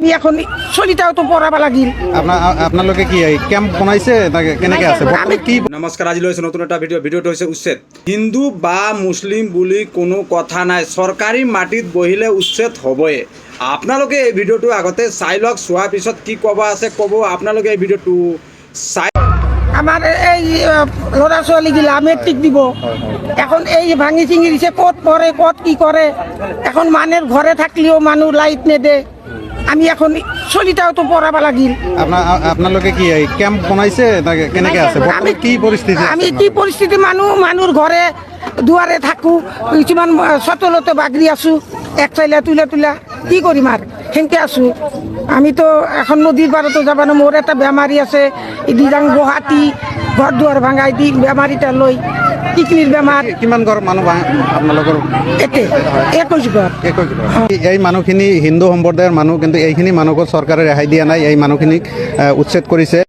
আমি এখন চলিটাও তো পড়াবা লাগিল। আপোনালোকে কি কেম্প বনাইছে কেনেকে আছে কি? নমস্কাৰ, আজি লৈছে নতুন এটা ভিডিঅ'টো হৈছে উচ্ছেদ। হিন্দু বা মুছলিম বুলি কোনো কথা নাই, চৰকাৰী মাটিত বহিলে উচ্ছেদ হ'বই। আপোনালোকে এই ভিডিঅ'টো আগতে চাই লওক, চোৱাৰ পিছত কি ক'ব আছে ক'ব। আপোনালোকে এই ভিডিঅ'টো চাই আমার এই ল'ৰা ছোৱালীগিলা মেট্ৰিক দিব, এখন এই ভাঙি চিঙি দিছে, ক'ত পঢ়ে ক'ত কি কৰে। এখন মানুহ ঘৰে থাকলেও মানুহ লাইট নেদে। আমি এখন চলিটাও তো পড়াবা লাগিল। আপোনালোকে কি কেম্প বনাইছে কেনেকে আছে কি পৰিস্থিতি? আমি কি পৰিস্থিতি, মানুহৰ ঘৰে দুৱাৰে থাকোঁ, কিছুমান চতলতে বাগৰি আছোঁ, এক চাইলা তুলা কি কৰিম আৰু সেনেকে আছোঁ। আমিতো এখন নদীৰ পাৰতো যাব ন, মোৰ এটা বেমাৰী আছে, এদি যাং গুৱাহাটী, ঘৰ দুৱাৰ ভাঙাই দি বেমাৰীটা লৈ কিডনিৰ বেমাৰ। কিমান ঘৰ মানুহ আপোনালোকৰ? 21 ঘৰ। এই মানুহখিনি হিন্দু সম্প্ৰদায়ৰ মানুহ, কিন্তু এইখিনি মানুহক চৰকাৰে ৰেহাই দিয়া নাই, এই মানুহখিনিক উচ্ছেদ কৰিছে।